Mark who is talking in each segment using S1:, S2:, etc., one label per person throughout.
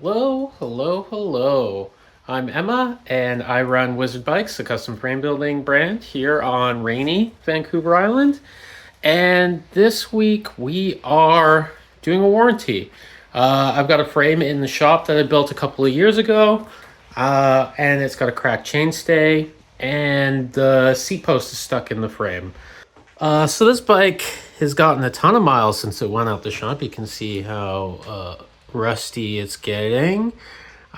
S1: Hello, hello, hello. I'm Emma, and I run Wizard Bikes, a custom frame building brand here on rainy Vancouver Island. And this week we are doing a warranty. I've got a frame in the shop that I built a couple of years ago, and it's got a cracked chainstay, and the seat post is stuck in the frame. So this bike has gotten a ton of miles since it went out the shop. You can see how rusty it's getting.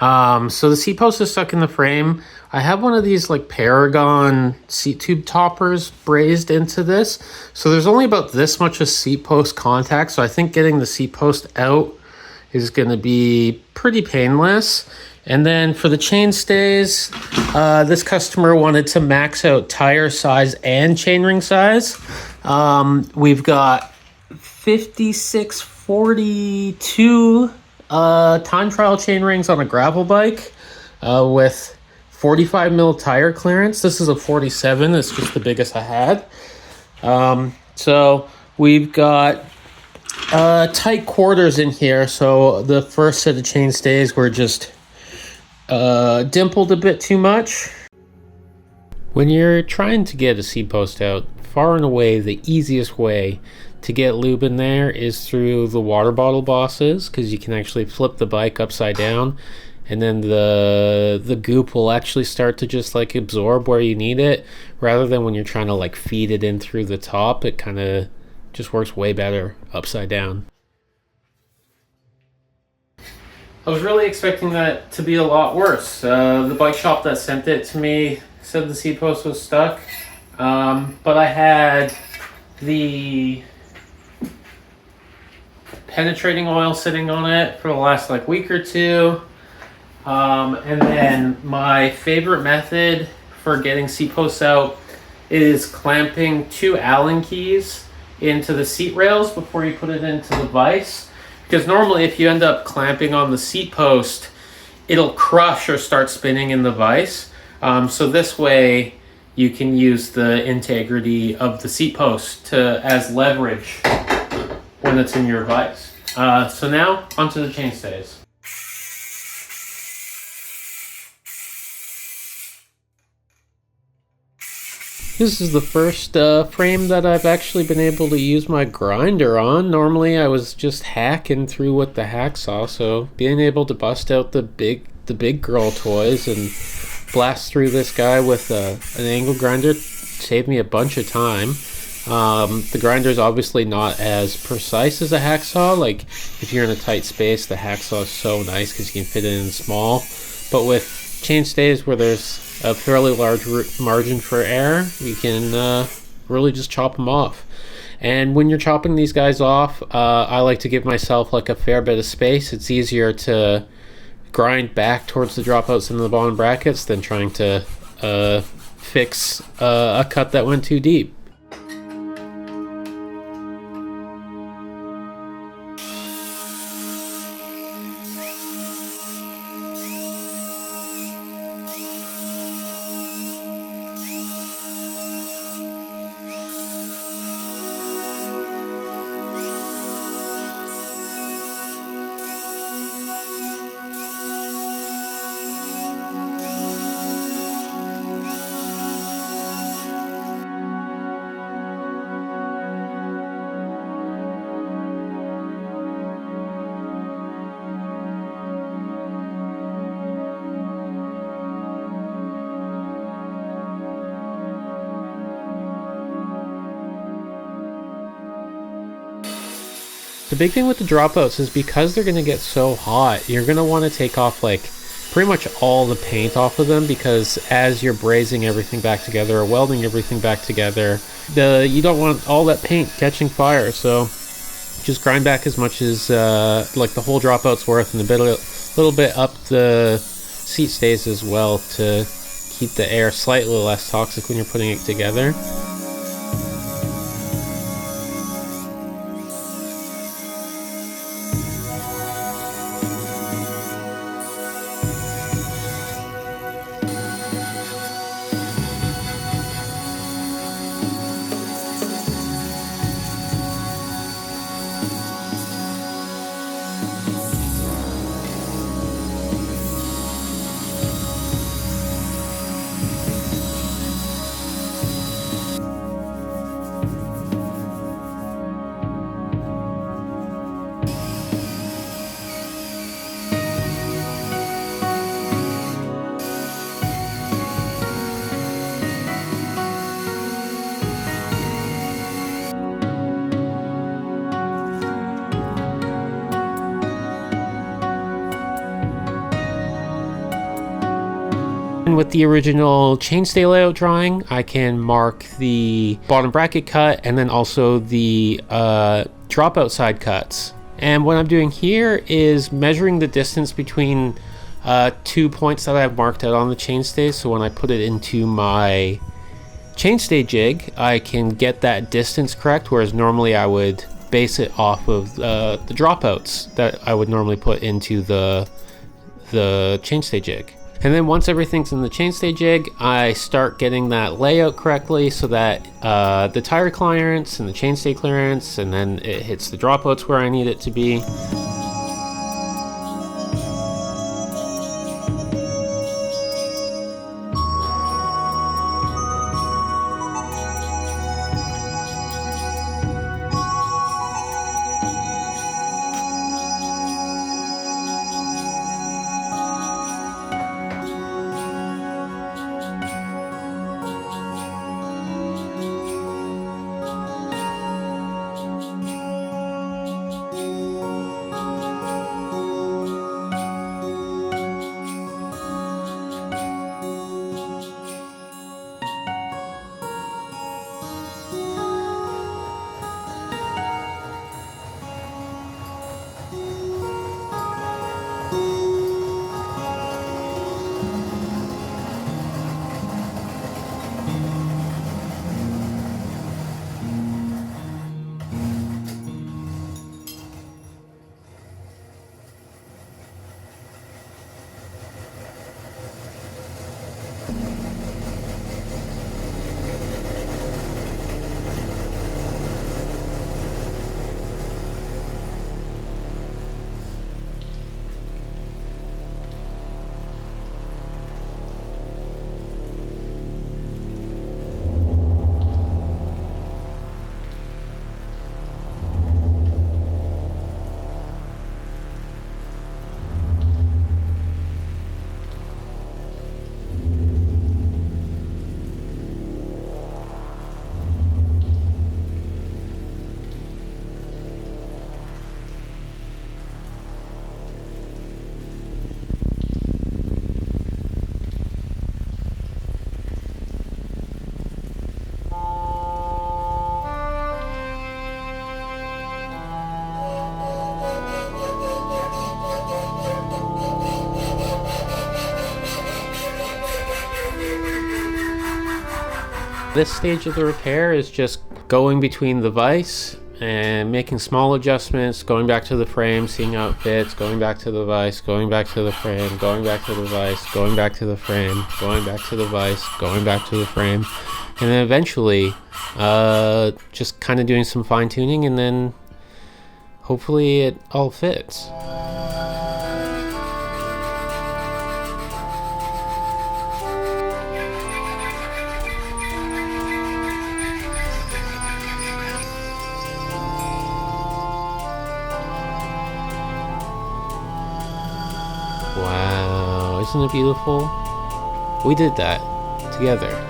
S1: So the seat post is stuck in the frame. I have one of these like Paragon seat tube toppers brazed into this. So there's only about this much of seat post contact. So I think getting the seat post out is going to be pretty painless. And then for the chainstays, this customer wanted to max out tire size and chainring size. We've got 5642 time trial chain rings on a gravel bike with 45 mil tire clearance. This is a 47. It's just the biggest I had. So we've got tight quarters in here. So the first set of chainstays were just dimpled a bit too much. When you're trying to get a seat post out, far and away the easiest way to get lube in there is through the water bottle bosses, because you can actually flip the bike upside down and then the goop will actually start to just like absorb where you need it, rather than when you're trying to like feed it in through the top. It kind of just works way better upside down. I was really expecting that to be a lot worse. The bike shop that sent it to me said the seat post was stuck, but I had the penetrating oil sitting on it for the last like week or two, and then my favorite method for getting seat posts out is clamping 2 Allen keys into the seat rails before you put it into the vise. Because normally if you end up clamping on the seat post, it'll crush or start spinning in the vise. So this way you can use the integrity of the seat post as leverage when it's in your vise. So now onto the chainstays. This is the first frame that I've actually been able to use my grinder on. Normally I was just hacking through with the hacksaw, so being able to bust out the big girl toys and blast through this guy with an angle grinder saved me a bunch of time. The grinder is obviously not as precise as a hacksaw. Like if you're in a tight space, the hacksaw is so nice because you can fit it in small. But with chainstays where there's a fairly large margin for error, you can really just chop them off. And when you're chopping these guys off, I like to give myself like a fair bit of space. It's easier to grind back towards the dropouts into the bottom brackets than trying to fix a cut that went too deep. The big thing with the dropouts is because they're going to get so hot, you're going to want to take off like pretty much all the paint off of them, because as you're brazing everything back together or welding everything back together, you don't want all that paint catching fire. So just grind back as much as like the whole dropout's worth, and a little bit up the seat stays as well to keep the air slightly less toxic when you're putting it together. And with the original Chainstay Layout drawing, I can mark the bottom bracket cut and then also the dropout side cuts. And what I'm doing here is measuring the distance between 2 points that I've marked out on the chainstay. So when I put it into my chainstay jig, I can get that distance correct, whereas normally I would base it off of the dropouts that I would normally put into the chainstay jig. And then once everything's in the chainstay jig, I start getting that layout correctly so that the tire clearance and the chainstay clearance, and then it hits the dropouts where I need it to be. This stage of the repair is just going between the vise and making small adjustments, going back to the frame, seeing how it fits, going back to the vise, going back to the frame, going back to the vise, going back to the frame, going back to the vise, going back to the frame, and then eventually just kind of doing some fine tuning, and then hopefully it all fits. Wow, isn't it beautiful? We did that together.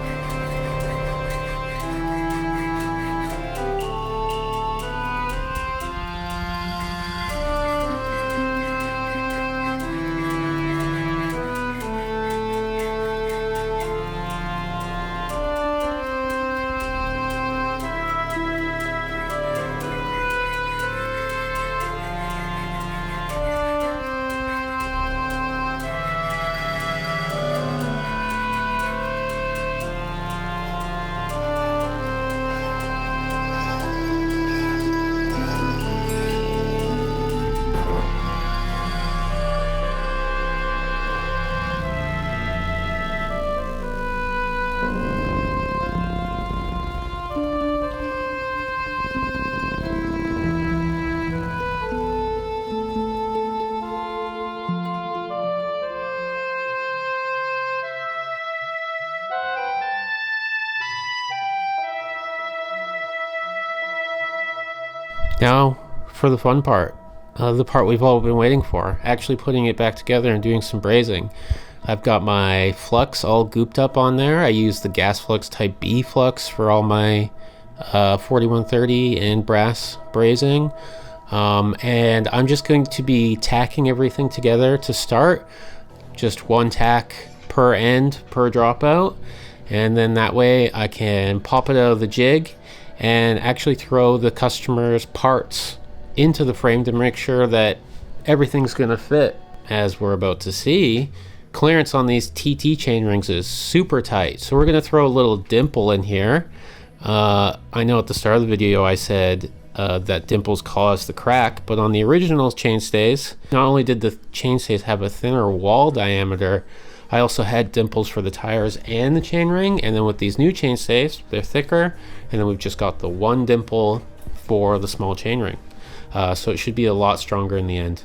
S1: Now for the fun part, the part we've all been waiting for, actually putting it back together and doing some brazing. I've got my flux all gooped up on there. I use the gas flux type B flux for all my 4130 and brass brazing. And I'm just going to be tacking everything together to start. Just one tack per per end per dropout, and then that way I can pop it out of the jig and actually throw the customer's parts into the frame to make sure that everything's going to fit. As we're about to see, clearance on these TT chain rings is super tight, so we're going to throw a little dimple in here. I know at the start of the video I said that dimples cause the crack, but on the original chainstays, not only did the chainstays have a thinner wall diameter, I also had dimples for the tires and the chainring, and then with these new chainstays, they're thicker, and then we've just got the one dimple for the small chainring. So it should be a lot stronger in the end.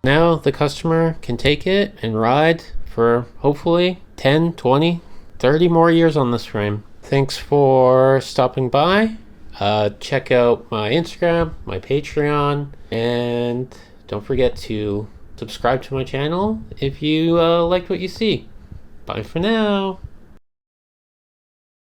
S1: Now the customer can take it and ride for hopefully 10, 20, 30 more years on this frame. Thanks for stopping by. Check out my Instagram, my Patreon, and don't forget to subscribe to my channel if you liked what you see. Bye for now.